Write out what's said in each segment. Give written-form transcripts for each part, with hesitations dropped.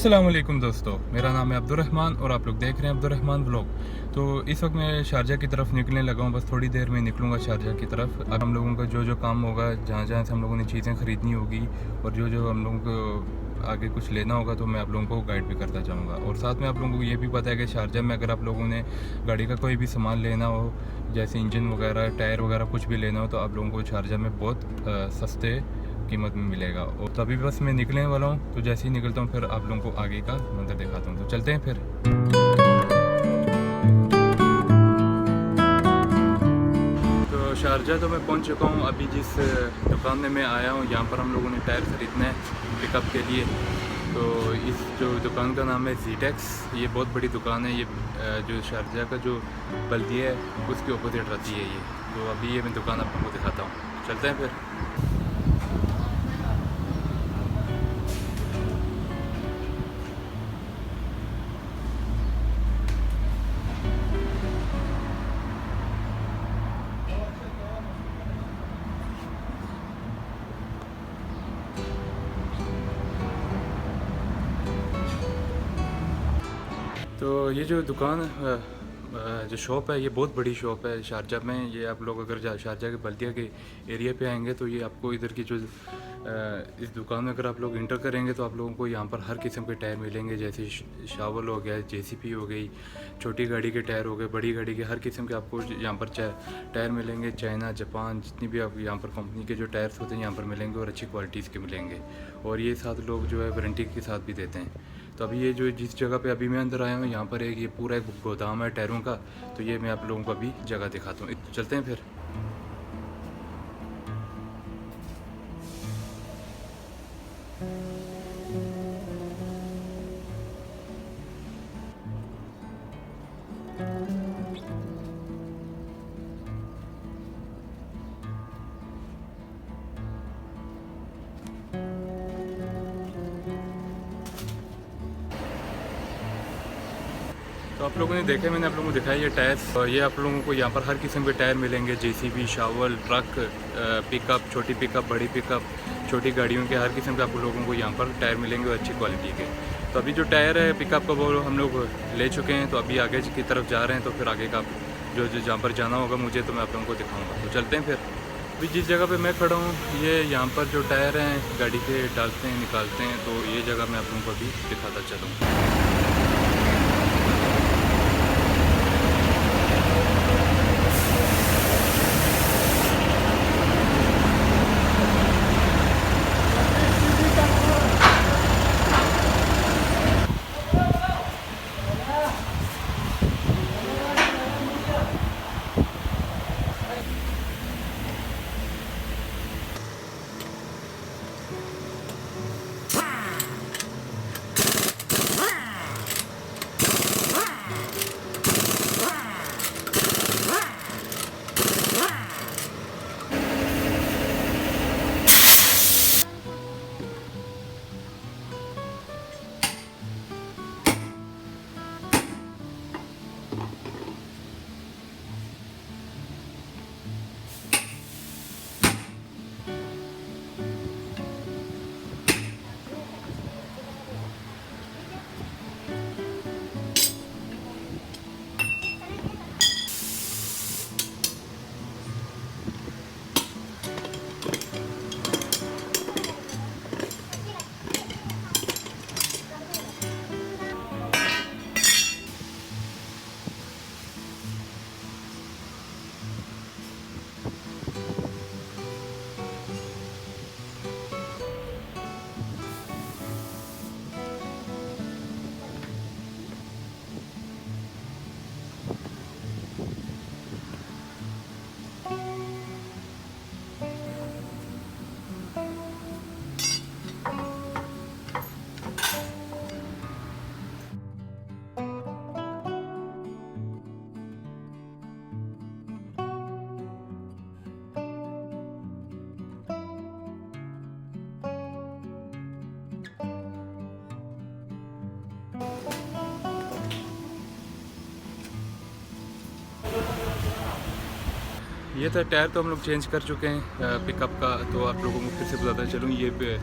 अस्सलाम वालेकुम दोस्तों, मेरा नाम है अब्दुर्रहमान और आप लोग देख रहे हैं अब्दुर्रहमान व्लॉग। तो इस वक्त मैं शारजा की तरफ निकलने लगा हूँ। बस थोड़ी देर में निकलूँगा शारजा की तरफ। अब हम लोगों का जो जो काम होगा, जहाँ जहाँ से हम लोगों ने चीज़ें ख़रीदनी होगी और जो जो हम लोगों को आगे कुछ लेना होगा, तो मैं आप लोगों को गाइड भी करता जाऊँगा। और साथ में आप लोगों को ये भी पता है कि शारजा में अगर आप लोगों ने गाड़ी का कोई भी सामान लेना हो, जैसे इंजन वगैरह, टायर वगैरह कुछ भी लेना हो, तो आप लोगों को शारजा में बहुत सस्ते कीमत में मिलेगा। और तभी बस मैं निकलने वाला हूँ, तो जैसे ही निकलता हूँ फिर आप लोगों को आगे का मंजर दिखाता हूँ। तो चलते हैं फिर। तो शारजा तो मैं पहुँच चुका हूँ। अभी जिस दुकान में मैं आया हूँ, यहाँ पर हम लोगों ने टायर ख़रीदना है पिकअप के लिए। तो इस जो दुकान का नाम है जीटेक्स। ये बहुत बड़ी दुकान है। ये जो शारजा का जो बल्दिया है उसके अपोजिट रहती है ये। तो अभी ये मैं दुकान आप लोगों को दिखाता हूँ। चलते हैं फिर। तो ये जो दुकान जो शॉप है, ये बहुत बड़ी शॉप है शारजा में। ये आप लोग अगर शारजा के बल्दिया के एरिया पे आएंगे, तो ये आपको इधर की जो इस दुकान में अगर आप लोग इंटर करेंगे, तो आप लोगों को यहाँ पर हर किस्म के टायर मिलेंगे। जैसे शावल हो गया, जेसीपी हो गई, छोटी गाड़ी के टायर हो गए, बड़ी गाड़ी के हर किस्म के आपको यहाँ पर टायर मिलेंगे। चाइना, जापान, जितनी भी आप यहाँ पर कंपनी के जो टायर्स होते हैं यहाँ पर मिलेंगे और अच्छी क्वालिटीज़ के मिलेंगे। और ये साथ लोग जो है वारंटी के साथ भी देते हैं। तो अभी ये जो जिस जगह पे अभी मैं अंदर आया हूँ, यहाँ पर एक ये पूरा एक गोदाम है टायरों का। तो ये मैं आप लोगों को अभी जगह दिखाता हूँ। चलते हैं फिर। तो आप लोगों ने देखा, मैंने आप लोगों को दिखाया ये टायर्स। ये आप लोगों को यहाँ पर हर किस्म के टायर मिलेंगे। जेसीबी, शावल, ट्रक, पिकअप, छोटी पिकअप, बड़ी पिकअप, छोटी गाड़ियों के हर किस्म के आप लोगों को यहाँ पर टायर मिलेंगे और अच्छी क्वालिटी के। तो अभी जो टायर है पिकअप का, वो हम लोग ले चुके हैं। तो अभी आगे की तरफ जा रहे हैं। तो फिर आगे का जो जो जहाँ पर जाना होगा मुझे, तो मैं आप लोगों को दिखाऊँगा। तो चलते हैं फिर। अभी जिस जगह पे मैं खड़ा हूँ, ये यहाँ पर जो टायर हैं गाड़ी के डालते हैं, निकालते हैं। तो ये जगह मैं आप लोगों को अभी दिखाता चलूँ। ये था टायर तो हम लोग चेंज कर चुके हैं पिकअप का। तो आप लोगों को फिर से बताता चलूँ, ये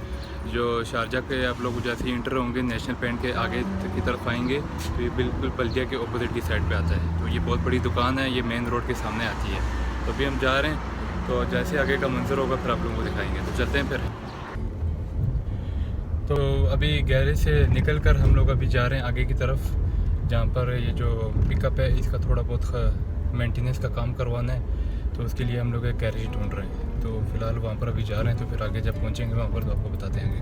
जो शारजा के आप लोग जैसे ही इंटर होंगे नेशनल पेंट के आगे की तरफ आएंगे तो ये बिल्कुल बल्दिया के अपोजिट की साइड पे आता है। तो ये बहुत बड़ी दुकान है, ये मेन रोड के सामने आती है। तो अभी हम जा रहे हैं, तो जैसे आगे का मंजर होगा फिर आप लोगों को दिखाएंगे। तो चलते हैं फिर। तो अभी गैरेज से निकल कर हम लोग अभी जा रहे हैं आगे की तरफ, जहाँ पर ये जो पिकअप है इसका थोड़ा बहुत मेंटेनेंस का काम करवाना है। तो उसके लिए हम लोग एक गैरेज ढूंढ रहे हैं। तो फिलहाल वहाँ पर अभी जा रहे हैं, तो फिर आगे जब पहुँचेंगे वहाँ पर तो आपको बताते हैं आगे।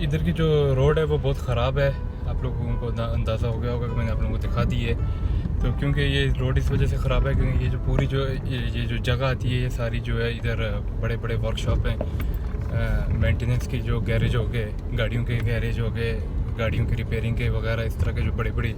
इधर की जो रोड है वो बहुत ख़राब है, आप लोगों को अंदाज़ा हो गया होगा कि मैंने आप लोगों को दिखा दी है। तो क्योंकि ये रोड इस वजह से ख़राब है क्योंकि ये जो पूरी जो ये जो जगह आती है ये सारी जो है इधर बड़े बड़े वर्कशॉप हैं, मेंटेनेंस की जो गैरेज हो गए, गाड़ियों के गैरेज हो गए, गाड़ियों की रिपेयरिंग के वगैरह, इस तरह के जो बड़ी बड़ी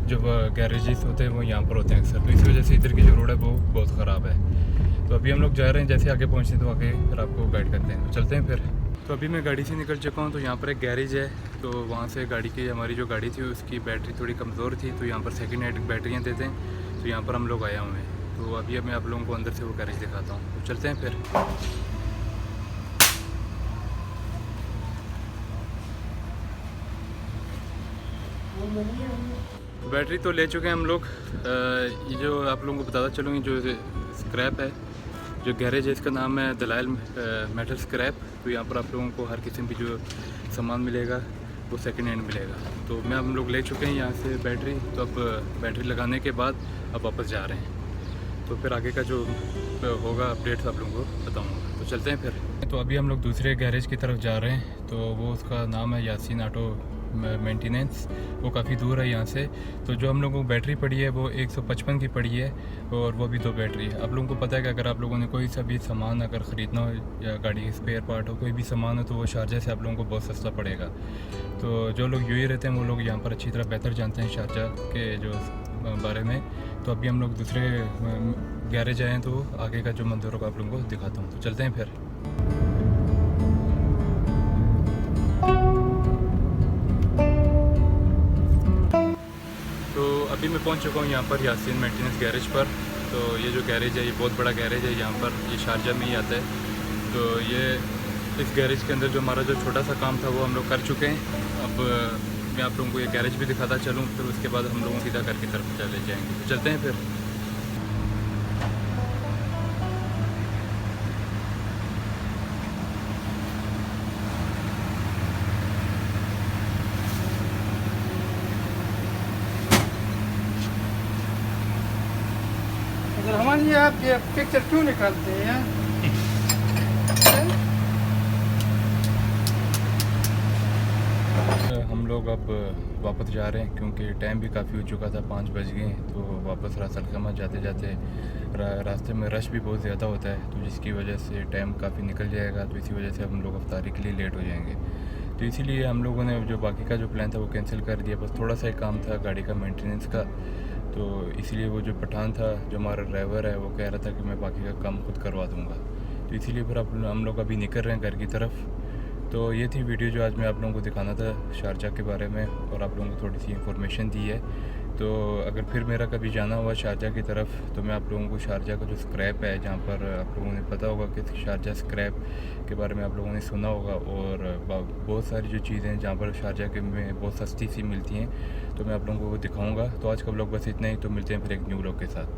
जो गैरेजेस होते हैं वो यहाँ पर होते हैं अक्सर। तो इस वजह से इधर की जो रोड है वो बहुत ख़राब है। तो अभी हम लोग जा रहे हैं, जैसे आगे पहुँचते हैं तो आगे फिर आपको गाइड करते हैं। तो चलते हैं फिर। तो अभी मैं गाड़ी से निकल चुका हूँ। तो यहाँ पर एक गैरेज है, तो वहाँ से गाड़ी की हमारी जो गाड़ी थी उसकी बैटरी थोड़ी कमज़ोर थी, तो यहाँ पर सेकंड हैंड बैटरियाँ देते हैं। तो यहाँ पर हम लोग आए हुए हैं। तो अभी मैं आप लोगों को अंदर से वो गैरेज दिखाता हूँ। तो चलते हैं फिर। बैटरी तो ले चुके हैं हम लोग। ये जो आप लोगों को बताता चलूँ, जो स्क्रैप है, जो गैरेज है इसका नाम है दलाइल मेटल स्क्रैप। तो यहाँ पर आप लोगों को हर किस्म की जो सामान मिलेगा वो सेकंड हैंड मिलेगा। तो हम लोग ले चुके हैं यहाँ से बैटरी। तो अब बैटरी लगाने के बाद अब वापस जा रहे हैं। तो फिर आगे का जो होगा अपडेट्स आप लोगों को बताऊँगा। तो चलते हैं फिर। तो अभी हम लोग दूसरे गैरेज की तरफ जा रहे हैं। तो वो उसका नाम है यासीन ऑटो मेंटेनेंस। वो काफ़ी दूर है यहाँ से। तो जो हम लोगों को बैटरी पड़ी है वो 155 की पड़ी है, और वो भी 2 बैटरी है। आप लोगों को पता है कि अगर आप लोगों ने कोई सा भी सामान अगर ख़रीदना हो या गाड़ी के स्पेयर पार्ट हो, कोई भी सामान हो, तो वो शारजा से आप लोगों को बहुत सस्ता पड़ेगा। तो जो लोग यूएई रहते हैं वो लोग यहाँ पर अच्छी तरह बेहतर जानते हैं शारजा के जो बारे में। तो अभी हम लोग दूसरे गैरेज आए हैं, तो आगे का जो मंदिर होगा आप लोगों को दिखाता हूँ। तो चलते हैं फिर। अभी मैं पहुंच चुका हूँ यहाँ पर यासीन मेंटेनेंस गैरेज पर। तो ये जो गैरेज है ये बहुत बड़ा गैरेज है, यहाँ पर ये शारजा में ही आता है। तो ये इस गैरेज के अंदर जो हमारा जो छोटा सा काम था वो हम लोग कर चुके हैं। अब मैं आप लोगों को ये गैरेज भी दिखाता चलूँ, फिर उसके बाद हम लोग सीधा घर की तरफ चले जाएंगे। तो चलते हैं फिर। हमारे आप ये पिक्चर क्यों निकालते हैं? हम लोग अब वापस जा रहे हैं क्योंकि टाइम भी काफ़ी हो चुका था, 5 बज गए। तो वापस रासलखैमा जाते जाते रास्ते में रश भी बहुत ज़्यादा होता है, तो जिसकी वजह से टाइम काफ़ी निकल जाएगा। तो इसी वजह से हम लोग अफ्तारी के लिए लेट हो जाएंगे। तो इसीलिए हम लोगों ने जो बाकी का जो प्लान था वो कैंसिल कर दिया। बस थोड़ा सा एक काम था गाड़ी का मेंटेनेंस का। तो इसलिए वो जो पठान था, जो हमारा ड्राइवर है, वो कह रहा था कि मैं बाकी का काम खुद करवा दूँगा। तो इसीलिए फिर अब हम लोग अभी निकल रहे हैं घर की तरफ। तो ये थी वीडियो जो आज मैं आप लोगों को दिखाना था शारजा के बारे में, और आप लोगों को थोड़ी सी इन्फॉर्मेशन दी है। तो अगर फिर मेरा कभी जाना हुआ शारजा की तरफ, तो मैं आप लोगों को शारजा का जो स्क्रैप है, जहाँ पर आप लोगों ने पता होगा कि शारजा स्क्रैप के बारे में आप लोगों ने सुना होगा, और बहुत सारी जो चीज़ें हैं जहाँ पर शारजा के में बहुत सस्ती सी मिलती हैं, तो मैं आप लोगों को दिखाऊँगा। तो आज का व्लॉग बस इतना ही। तो मिलते हैं फिर एक न्यू व्लॉग के साथ।